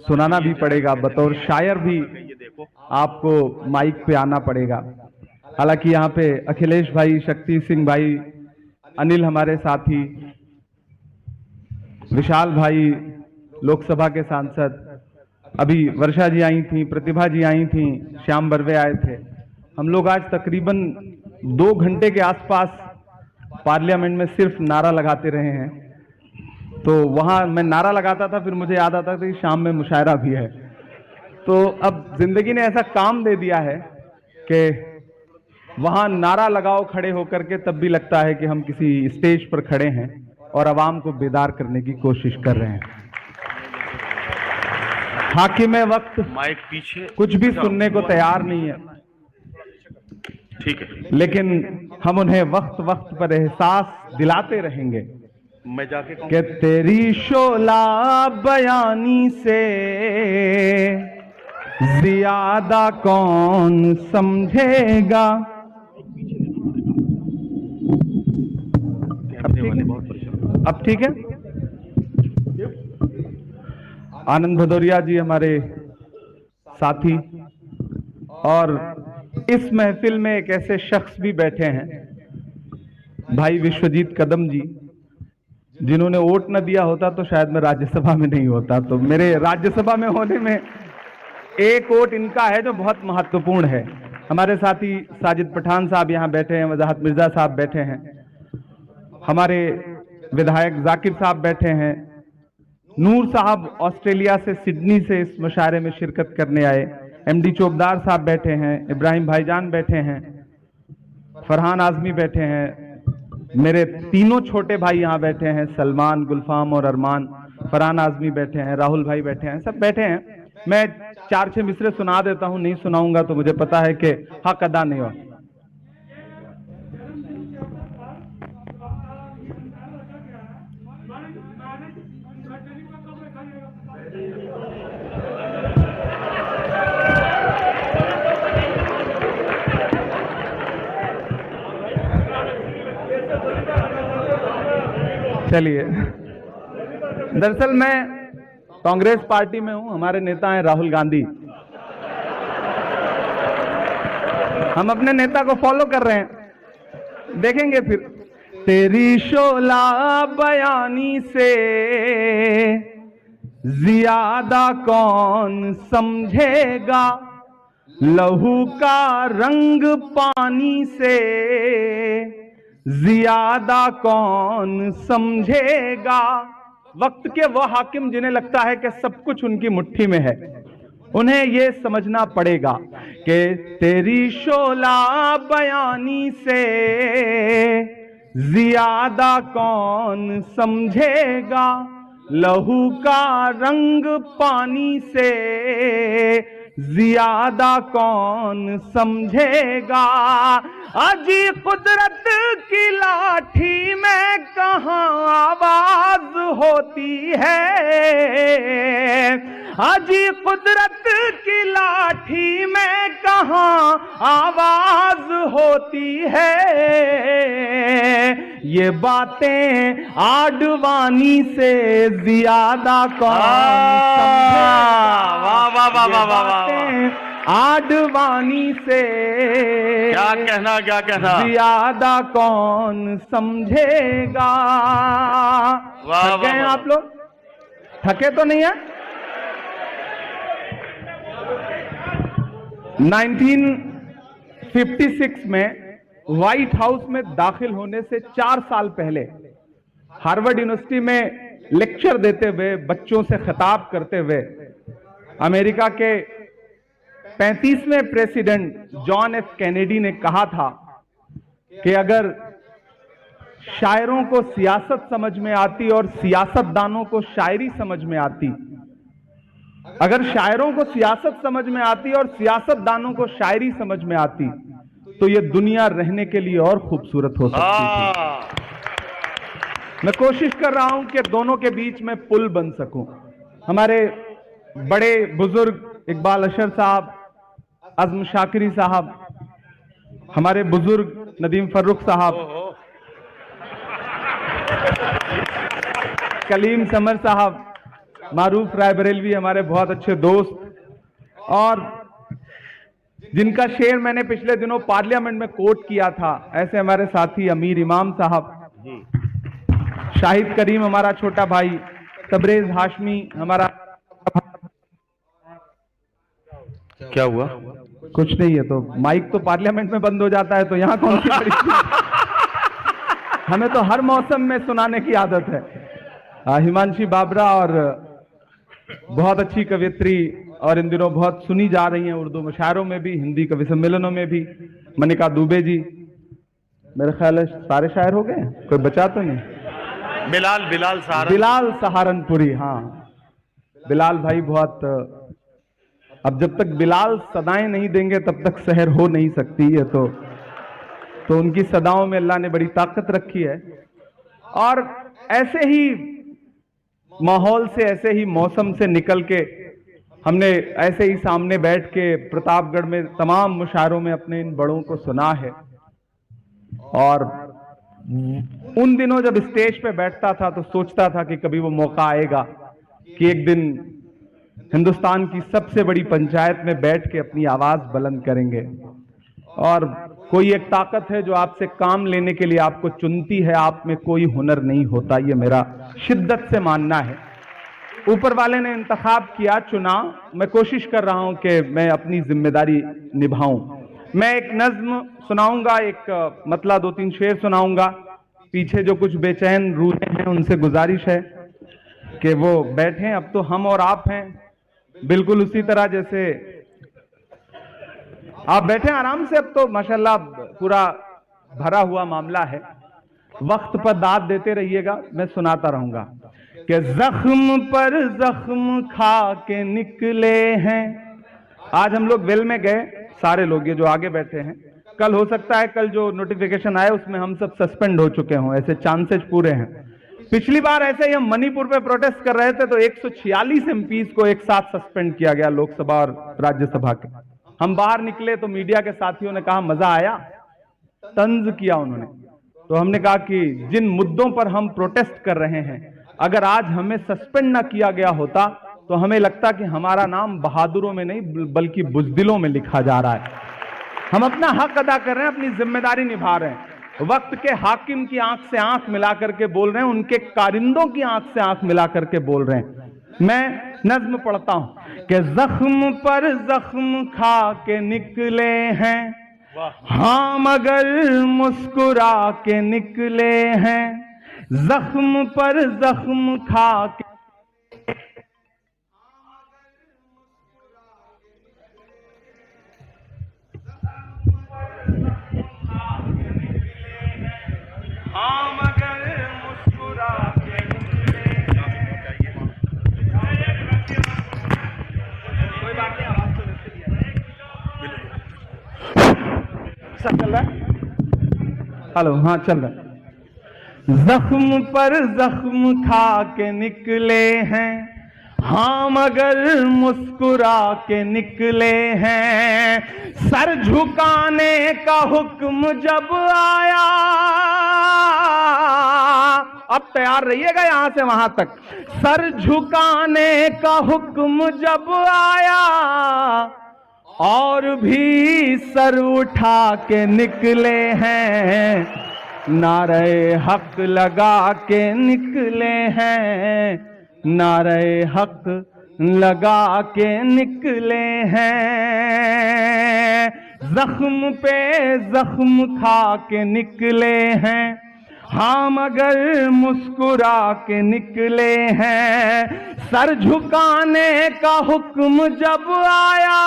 सुनाना भी पड़ेगा, बतौर शायर भी आपको माइक पे आना पड़ेगा। हालांकि यहाँ पे अखिलेश भाई, शक्ति सिंह भाई, अनिल हमारे साथी, विशाल भाई लोकसभा के सांसद, अभी वर्षा जी आई थी, प्रतिभा जी आई थी, श्याम बर्वे आए थे। हम लोग आज तकरीबन 2 घंटे के आसपास पार्लियामेंट में सिर्फ नारा लगाते रहे हैं। तो वहां मैं नारा लगाता था, फिर मुझे याद आता था कि शाम में मुशायरा भी है। तो अब जिंदगी ने ऐसा काम दे दिया है कि वहां नारा लगाओ खड़े होकर के, तब भी लगता है कि हम किसी स्टेज पर खड़े हैं और आवाम को बेदार करने की कोशिश कर रहे हैं। हाकिम वक्त माइक पीछे कुछ भी सुनने को तैयार नहीं है, ठीक है, लेकिन हम उन्हें वक्त वक्त पर एहसास दिलाते रहेंगे मैं जाके कि तेरी शोला बयानी से ज्यादा कौन समझेगा। अब ठीक है। आनंद भदौरिया जी हमारे साथी, और इस महफिल में एक ऐसे शख्स भी बैठे हैं, भाई विश्वजीत कदम जी, जिन्होंने वोट न दिया होता तो शायद मैं राज्यसभा में नहीं होता। तो मेरे राज्यसभा में होने में एक वोट इनका है जो बहुत महत्वपूर्ण है। हमारे साथी साजिद पठान साहब यहाँ बैठे हैं, वजाहत मिर्जा साहब बैठे हैं, हमारे विधायक जाकिर साहब बैठे हैं, नूर साहब ऑस्ट्रेलिया से, सिडनी से इस मुशायरे में शिरकत करने आए, एमडी चौबदार साहब बैठे हैं, इब्राहिम भाईजान बैठे हैं, फरहान आजमी बैठे हैं, मेरे तीनों छोटे भाई यहाँ बैठे हैं, सलमान, गुलफाम और अरमान, फरहान आजमी बैठे हैं, राहुल भाई बैठे हैं, सब बैठे हैं। मैं 4-6 मिसरे सुना देता हूँ, नहीं सुनाऊंगा तो मुझे पता है कि हक अदा नहीं हो। चलिए, दरअसल मैं कांग्रेस पार्टी में हूं, हमारे नेता हैं राहुल गांधी। हम अपने नेता को फॉलो कर रहे हैं, देखेंगे फिर। तेरी शोला बयानी से ज्यादा कौन समझेगा, लहू का रंग पानी से ज्यादा कौन समझेगा। वक्त के वो हाकिम जिन्हें लगता है कि सब कुछ उनकी मुट्ठी में है, उन्हें यह समझना पड़ेगा कि तेरी शोला बयानी से ज्यादा कौन समझेगा, लहू का रंग पानी से ज्यादा कौन समझेगा। अजी कुदरत की लाठी में कहां आवाज होती है, अजी कुदरत की लाठी में कहां आवाज होती है। ये बातें आडवाणी से ज्यादा कौन समझेगा। वाह वाह वाह वाह वाह वाह, आडवाणी से क्या कहना, क्या कहना, ज्यादा कौन समझेगा। वाह थक गए हैं आप लोग? थके तो नहीं है? 1956 में व्हाइट हाउस में दाखिल होने से 4 साल पहले हार्वर्ड यूनिवर्सिटी में लेक्चर देते हुए, बच्चों से खिताब करते हुए, अमेरिका के 35वें प्रेसिडेंट जॉन एफ कैनेडी ने कहा था कि अगर शायरों को सियासत समझ में आती और सियासतदानों को शायरी समझ में आती, अगर शायरों को सियासत समझ में आती और सियासतदानों को शायरी समझ में आती, तो ये दुनिया रहने के लिए और खूबसूरत हो सकती थी। मैं कोशिश कर रहा हूं कि दोनों के बीच में पुल बन सकूं। हमारे बड़े बुजुर्ग इकबाल अशर साहब, अज़्म शाकिरी साहब, हमारे बुजुर्ग नदीम फर्रुख साहब, कलीम समर साहब, मारूफ रायबरेलवी हमारे बहुत अच्छे दोस्त, और जिनका शेर मैंने पिछले दिनों पार्लियामेंट में कोट किया था, ऐसे हमारे साथी अमीर इमाम साहब, शाहिद करीम हमारा छोटा भाई, तबरेज हाशमी हमारा। क्या हुआ? कुछ नहीं है, तो माइक तो पार्लियामेंट में बंद हो जाता है, तो यहाँ कौन सी बड़ी हमें तो हर मौसम में सुनाने की आदत है। हिमांशी बाबरा, और बहुत अच्छी कवियत्री, और इन दिनों बहुत सुनी जा रही हैं उर्दू मुशायरों में भी, हिंदी कवि सम्मेलनों में भी, मनिका दुबे जी। मेरे ख्याल है सारे शायर हो गए, कोई बचा तो नहीं? बिलाल सहारनपुरी, हाँ बिलाल भाई बहुत। अब जब तक बिलाल सदाएं नहीं देंगे तब तक शहर हो नहीं सकती है, तो उनकी सदाओं में अल्लाह ने बड़ी ताकत रखी है। और ऐसे ही माहौल से, ऐसे ही मौसम से निकल के हमने ऐसे ही सामने बैठ के प्रतापगढ़ में तमाम मुशायरों में अपने इन बड़ों को सुना है। और उन दिनों जब स्टेज पे बैठता था तो सोचता था कि कभी वो मौका आएगा कि एक दिन हिंदुस्तान की सबसे बड़ी पंचायत में बैठ के अपनी आवाज बुलंद करेंगे। और कोई एक ताकत है जो आपसे काम लेने के लिए आपको चुनती है, आप में कोई हुनर नहीं होता, ये मेरा शिद्दत से मानना है। ऊपर वाले ने इंतखाब किया, चुना, मैं कोशिश कर रहा हूं कि मैं अपनी जिम्मेदारी निभाऊं। मैं एक नज्म सुनाऊंगा, एक मतला 2-3 शेर सुनाऊंगा। पीछे जो कुछ बेचैन रूहें हैं उनसे गुजारिश है कि वो बैठें। अब तो हम और आप हैं, बिल्कुल उसी तरह जैसे आप बैठे आराम से। अब तो माशाल्लाह पूरा भरा हुआ मामला है। वक्त पर दाद देते रहिएगा, मैं सुनाता रहूंगा कि जख्म पर जख्म खा के निकले हैं। आज हम लोग वेल में गए, सारे लोग ये जो आगे बैठे हैं। कल हो सकता है, कल जो नोटिफिकेशन आए उसमें हम सब सस्पेंड हो चुके हों, ऐसे चांसेस पूरे हैं। पिछली बार ऐसे ही हम मणिपुर पे प्रोटेस्ट कर रहे थे तो 146 एमपीज को एक साथ सस्पेंड किया गया, लोकसभा और राज्यसभा के। हम बाहर निकले तो मीडिया के साथियों ने कहा मजा आया, तंज किया उन्होंने। तो हमने कहा कि जिन मुद्दों पर हम प्रोटेस्ट कर रहे हैं, अगर आज हमें सस्पेंड ना किया गया होता तो हमें लगता कि हमारा नाम बहादुरों में नहीं बल्कि बुजदिलों में लिखा जा रहा है। हम अपना हक अदा कर रहे हैं, अपनी जिम्मेदारी निभा रहे हैं। वक्त के हाकिम की आंख से आंख मिला करके बोल रहे हैं, उनके कारिंदों की आंख से आंख मिला करके बोल रहे हैं। मैं नज्म पढ़ता हूं कि जख्म पर जख्म खा के निकले हैं, हाँ मगर मुस्कुरा के निकले हैं। जख्म पर जख्म खा के चल रहा है, हेलो, हाँ चल रहा है। जख्म पर जख्म खा के निकले हैं, हाँ मगर मुस्कुरा के निकले हैं। सर झुकाने का हुक्म जब आया, अब तैयार रहिएगा यहां से वहां तक। सर झुकाने का हुक्म जब आया और भी सर उठा के निकले हैं। नारे हक लगा के निकले हैं, नारे हक लगा के निकले हैं। जख्म पे जख्म खा के निकले हैं, हाँ मगर मुस्कुरा के निकले हैं। सर झुकाने का हुक्म जब आया,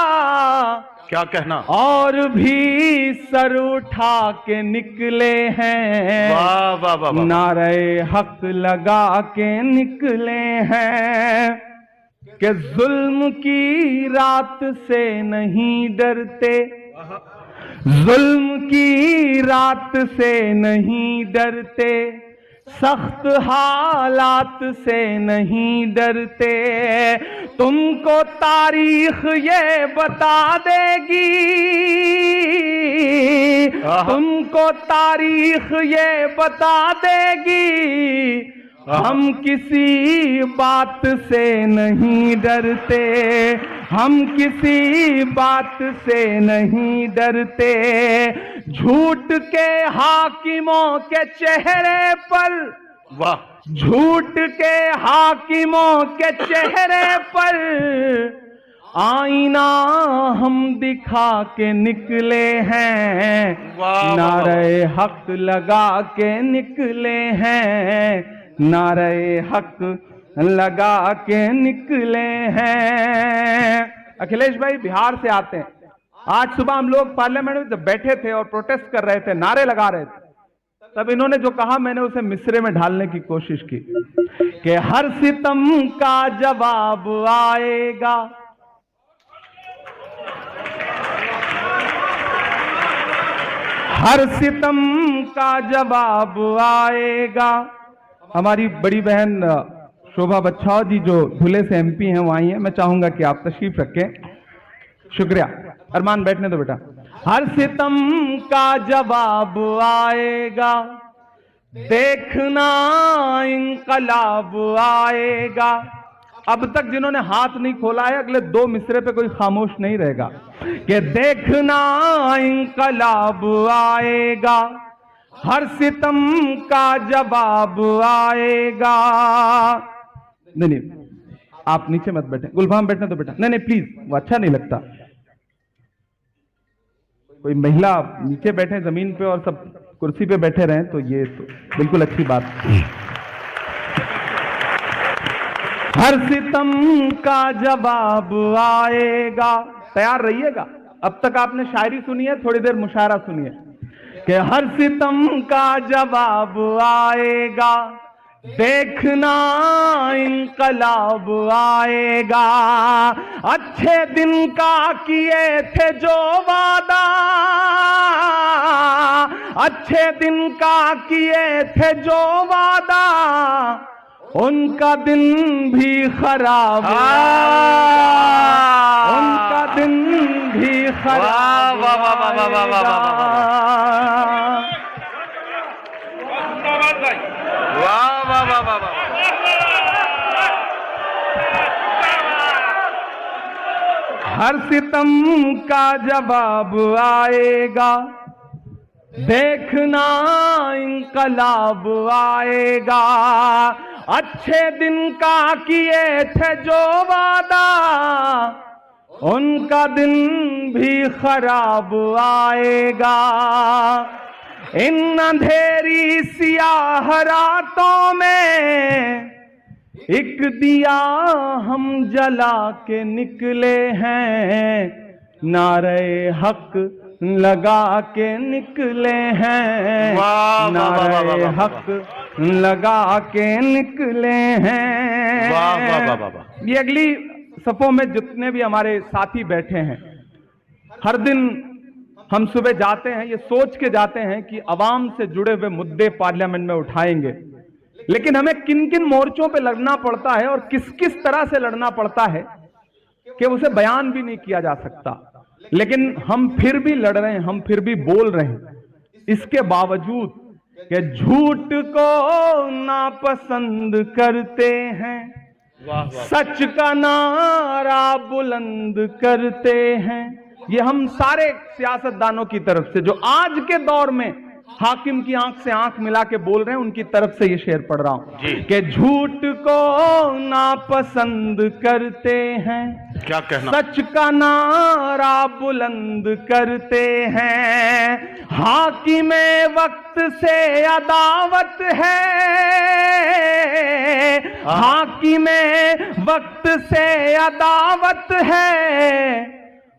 क्या कहना, और भी सर उठा के निकले हैं। वाह वाह वाह वाह। नारे हक लगा के निकले हैं कि जुल्म की रात से नहीं डरते, जुल्म की रात से नहीं डरते, सख्त हालात से नहीं डरते। तुमको तारीख ये बता देगी, तुमको तारीख ये बता देगी, हम किसी बात से नहीं डरते, हम किसी बात से नहीं डरते, झूठ के हाकिमों के चेहरे पर, वाह, झूठ के हाकिमों के चेहरे पर आईना हम दिखा के निकले हैं, नारे हक लगा के निकले हैं, नारे हक लगा के निकले हैं। अखिलेश भाई बिहार से आते हैं। आज सुबह हम लोग पार्लियामेंट में जब बैठे थे और प्रोटेस्ट कर रहे थे, नारे लगा रहे थे, तब इन्होंने जो कहा मैंने उसे मिसरे में ढालने की कोशिश की कि हर सितम का जवाब आएगा, हर सितम का जवाब आएगा। हमारी बड़ी बहन शोभा बच्छाव जी जो धुले से एमपी हैं वो आई हैं, मैं चाहूंगा कि आप तशरीफ रखें। शुक्रिया। अरमान बैठने दो बेटा। हर सितम का जवाब आएगा, देखना इंकलाब आएगा। अब तक जिन्होंने हाथ नहीं खोला है अगले दो मिसरे पे कोई खामोश नहीं रहेगा कि देखना इंकलाब आएगा, हर सितम का जवाब आएगा। नहीं आप नीचे मत बैठे, गुलफाम बैठने दो बेटा। नहीं प्लीज, वो अच्छा नहीं लगता। कोई महिला नीचे बैठे जमीन पे और सब कुर्सी पे बैठे रहें तो ये तो बिल्कुल अच्छी बात। हर सितम का जवाब आएगा। तैयार रहिएगा। अब तक आपने शायरी सुनी है, थोड़ी देर मुशायरा सुनिए कि हर सितम का जवाब आएगा, देखना इंकलाब आएगा। अच्छे दिन का किए थे जो वादा, अच्छे दिन का किए थे जो वादा, उनका दिन भी खराब, उनका दिन भी खराब। वाह वाह वाह वाह वाह वाह वाह वाह वाह वाह। हर सितम का जवाब आएगा, देखना इंकलाब आएगा। अच्छे दिन का किए थे जो वादा, उनका दिन भी खराब आएगा। इन अंधेरी सियाह रातों में एक दिया हम जला के निकले हैं, नारे हक लगा के निकले हैं, नारे हक लगा के निकले हैं। ये अगली सफों में जितने भी हमारे साथी बैठे हैं, हर दिन हम सुबह जाते हैं ये सोच के जाते हैं कि अवाम से जुड़े हुए मुद्दे पार्लियामेंट में उठाएंगे, लेकिन हमें किन किन मोर्चों पे लड़ना पड़ता है और किस किस तरह से लड़ना पड़ता है कि उसे बयान भी नहीं किया जा सकता। लेकिन हम फिर भी लड़ रहे हैं, हम फिर भी बोल रहे हैं, इसके बावजूद कि झूठ को नापसंद करते हैं, सच का नारा बुलंद करते हैं। ये हम सारे सियासतदानों की तरफ से जो आज के दौर में हाकिम की आंख से आंख मिला के बोल रहे हैं, उनकी तरफ से ये शेर पढ़ रहा हूं कि झूठ को नापसंद करते हैं, क्या कहना, सच का नारा बुलंद करते हैं। हाकिमे वक्त से अदावत है, हाकिमे वक्त से अदावत है,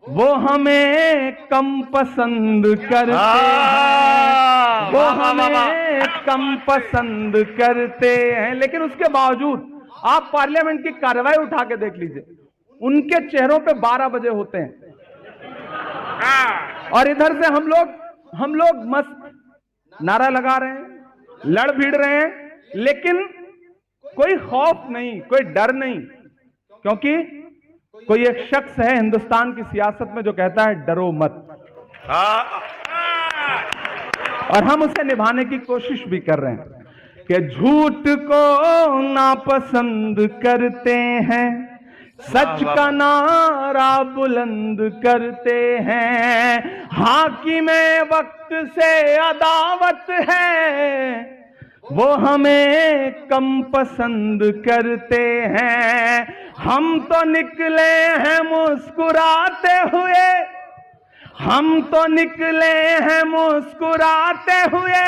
वो हमें कम पसंद करते हैं, वो हमें कम पसंद करते हैं। लेकिन उसके बावजूद आप पार्लियामेंट की कार्रवाई उठा के देख लीजिए, उनके चेहरों पे 12 बजे होते हैं और इधर से हम लोग मस्त नारा लगा रहे हैं, लड़ भिड़ रहे हैं, लेकिन कोई खौफ नहीं, कोई डर नहीं, क्योंकि कोई एक शख्स है हिंदुस्तान की सियासत में जो कहता है डरो मत, और हम उसे निभाने की कोशिश भी कर रहे हैं। कि झूठ को नापसंद करते हैं, सच का नारा बुलंद करते हैं। हाकिमे वक्त से अदावत है, वो हमें कम पसंद करते हैं। हम तो निकले हैं मुस्कुराते हुए, हम तो निकले हैं मुस्कुराते हुए,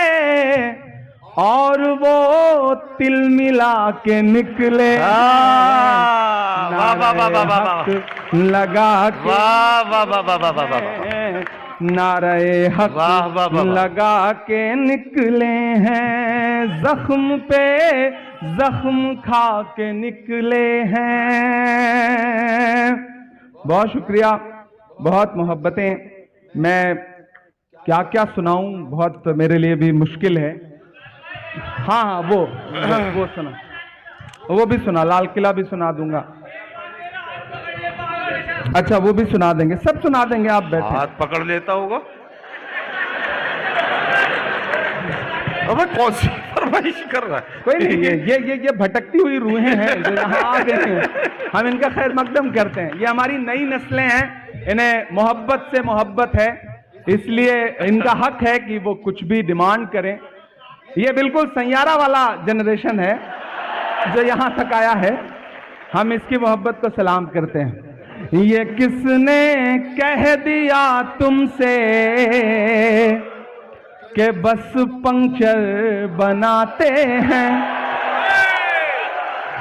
और वो तिल मिला के निकले वाह वाह वाह वाह वाह हक लगा के, वाह वाह वाह वाह वाह वाह वाह, नारे हक वाह वाह वाह वाह। लगा के निकले हैं, जख्म पे जख्म खा के निकले हैं। बहुत शुक्रिया, बहुत मोहब्बतें। मैं क्या क्या सुनाऊं, बहुत मेरे लिए भी मुश्किल है। हाँ वो सुना, वो भी सुना, लाल किला भी सुना दूंगा। अच्छा वो भी सुना देंगे, सब सुना देंगे, आप बैठे। हाथ पकड़ लेता होगा। अबे कौन सी फरमाइश कर रहा है? कोई नहीं, ये भटकती हुई रूहें हैं जो यहाँ आ गए हैं, हम इनका खैर मकदम करते हैं। ये हमारी नई नस्लें हैं, इन्हें मोहब्बत से मोहब्बत है, इसलिए इनका हक है कि वो कुछ भी डिमांड करें। ये बिल्कुल सैयारा वाला जनरेशन है जो यहाँ तक आया है, हम इसकी मोहब्बत को सलाम करते हैं। ये किसने कह दिया तुमसे कि बस पंक्चर बनाते हैं।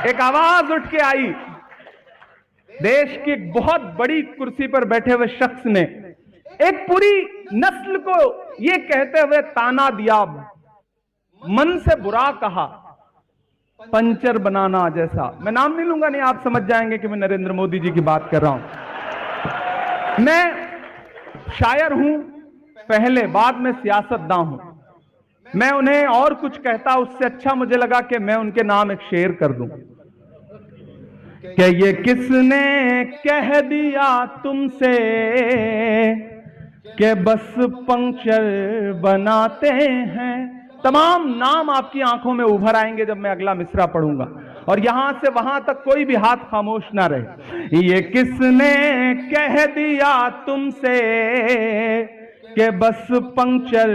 एक आवाज उठ के आई, देश की एक बहुत बड़ी कुर्सी पर बैठे हुए शख्स ने एक पूरी नस्ल को ये कहते हुए ताना दिया, मन से बुरा कहा, पंचर बनाना जैसा। मैं नाम नहीं लूंगा, नहीं आप समझ जाएंगे कि मैं नरेंद्र मोदी जी की बात कर रहा हूं। मैं शायर हूं पहले, बाद में सियासतदान हूं। मैं उन्हें और कुछ कहता, उससे अच्छा मुझे लगा कि मैं उनके नाम एक शेर कर दूं कि ये किसने कह दिया तुमसे कि बस पंक्चर बनाते हैं। तमाम नाम आपकी आंखों में उभर आएंगे जब मैं अगला मिसरा पढ़ूंगा, और यहां से वहां तक कोई भी हाथ खामोश ना रहे। ये किसने कह दिया तुमसे कि बस पंक्चर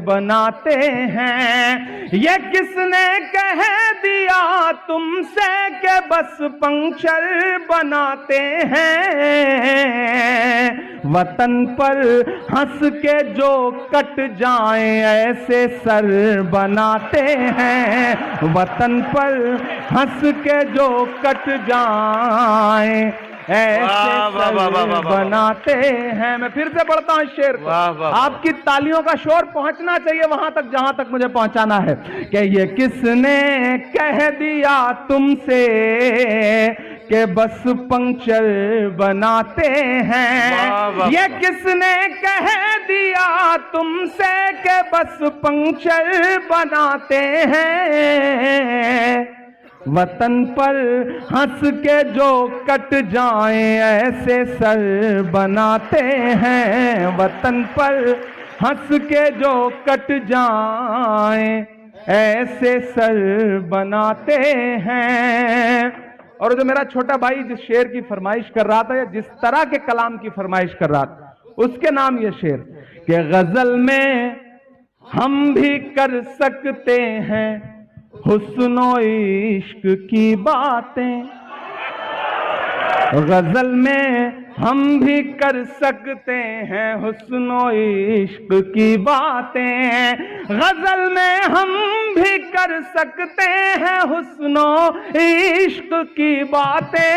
बनाते हैं। ये किसने कह दिया तुमसे कि बस पंक्चर बनाते हैं। वतन पर हंस के जो कट जाएं ऐसे सर बनाते हैं। वतन पर हंस के जो कट जाएं ऐसे सर बनाते हैं। मैं फिर से पढ़ता हूं शेर को, आपकी तालियों का शोर पहुंचना चाहिए वहां तक जहां तक मुझे पहुंचाना है। कि ये किसने कह दिया तुमसे कि बस पंक्चर बनाते हैं। ये किसने कह दिया तुमसे कि बस पंक्चर बनाते हैं। वतन पर हंस के जो कट जाएं ऐसे सर बनाते हैं। वतन पर हंस के जो कट जाएं ऐसे सर बनाते हैं। और जो मेरा छोटा भाई जिस शेर की फरमाइश कर रहा था, या जिस तरह के कलाम की फरमाइश कर रहा था, उसके नाम ये शेर कि गजल में हम भी कर सकते हैं हुस्नो इश्क की बातें। गजल में हम भी कर सकते हैं हुस्नो इश्क की बातें। गजल में हम भी कर सकते हैं हुस्नो इश्क की बातें।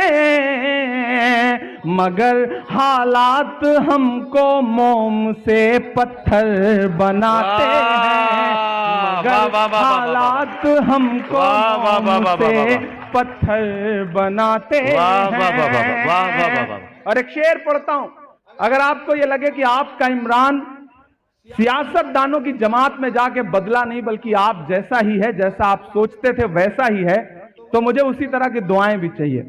मगर हालात हमको मोम से पत्थर बनाते हैं। मगर हालात हमको मोम से पत्थर बनाते हैं। और एक शेर पढ़ता हूं, अगर आपको यह लगे कि आपका इमरान सियासतदानों की जमात में जाके बदला नहीं बल्कि आप जैसा ही है, जैसा आप सोचते थे वैसा ही है, तो मुझे उसी तरह की दुआएं भी चाहिए।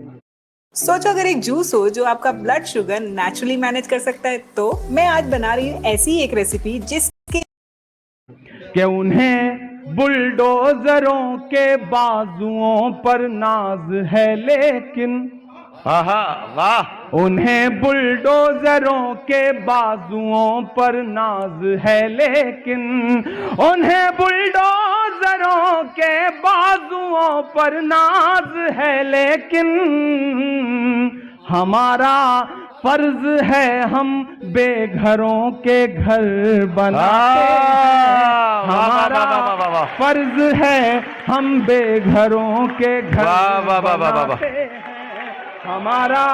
सोचो अगर एक जूस हो जो आपका ब्लड शुगर नेचुरली मैनेज कर सकता है, तो मैं आज बना रही हूँ ऐसी एक रेसिपी जिसके कि उन्हें बुलडोजरों के बाजुओं पर नाज है लेकिन, आहा वाह, उन्हें बुलडोजरों के बाजुओं पर नाज है लेकिन, उन्हें बुलडोजरों के बाजुओं पर नाज है लेकिन, हमारा फर्ज है हम बेघरों के घर बनाते हैं, हमारा फर्ज है हम बेघरों के घर बनाते हैं, हमारा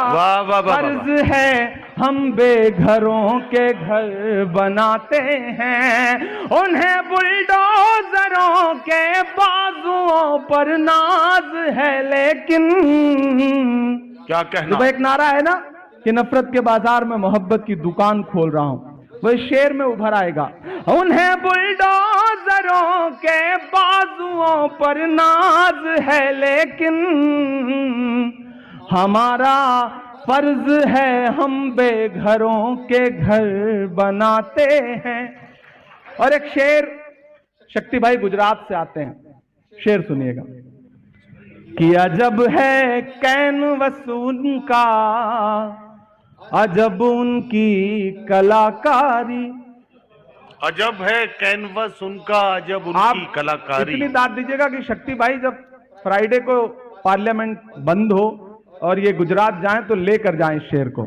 फर्ज है हम बेघरों के घर बनाते हैं, उन्हें बुलडोजरों के बाजुओं पर नाज है लेकिन। क्या कहना, तो एक नारा है ना कि नफरत के बाजार में मोहब्बत की दुकान खोल रहा हूं, वह शेर में उभर आएगा। उन्हें बुलडोजरों के बाजुओं पर नाज है लेकिन, हमारा फर्ज है हम बेघरों के घर बनाते हैं। और एक शेर, शक्ति भाई गुजरात से आते हैं, शेर सुनिएगा कि अजब है कैनवस उनका, अजब उनकी कलाकारी। अजब है कैनवस उनका, अजब उनकी कलाकारी। इतनी दाद दीजिएगा कि शक्ति भाई जब फ्राइडे को पार्लियामेंट बंद हो और ये गुजरात जाएं तो लेकर जाएं इस शेर को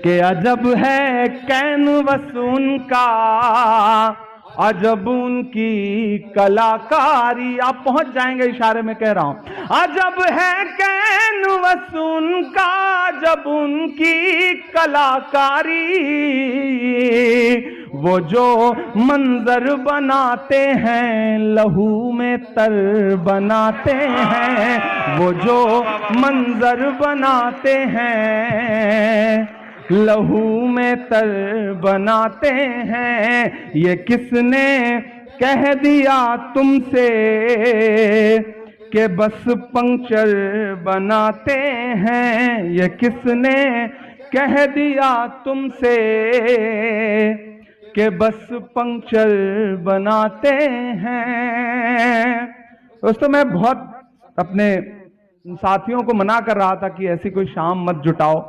कि अजब है कैनवस उनका, अजब उनकी कलाकारी। आप पहुंच जाएंगे, इशारे में कह रहा हूं। अजब है कैनवस उनका, अजब उनकी कलाकारी। वो जो मंजर बनाते हैं लहू में तर बनाते हैं, वो जो मंजर बनाते हैं लहू में तर बनाते हैं। ये किसने कह दिया तुमसे कि बस पंक्चर बनाते हैं, ये किसने कह दिया तुमसे कि बस पंक्चर बनाते हैं। दोस्तों मैं बहुत अपने साथियों को मना कर रहा था कि ऐसी कोई शाम मत जुटाओ,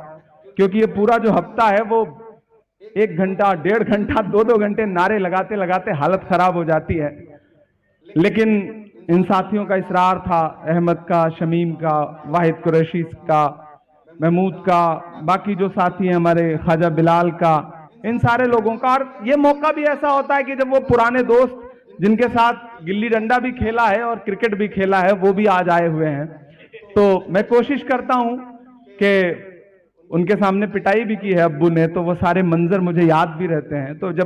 क्योंकि ये पूरा जो हफ्ता है वो 1 घंटा 1.5 घंटा 2-2 घंटे नारे लगाते लगाते हालत खराब हो जाती है। लेकिन इन साथियों का इसरार था, अहमद का, शमीम का, वाहिद कुरैशी का, महमूद का, बाकी जो साथी हैं हमारे ख्वाजा बिलाल का, इन सारे लोगों का। और ये मौका भी ऐसा होता है कि जब वो पुराने दोस्त जिनके साथ गिल्ली डंडा भी खेला है और क्रिकेट भी खेला है वो भी आज आए हुए हैं, तो मैं कोशिश करता हूं कि उनके सामने पिटाई भी की है अब्बू ने, तो वो सारे मंजर मुझे याद भी रहते हैं। तो जब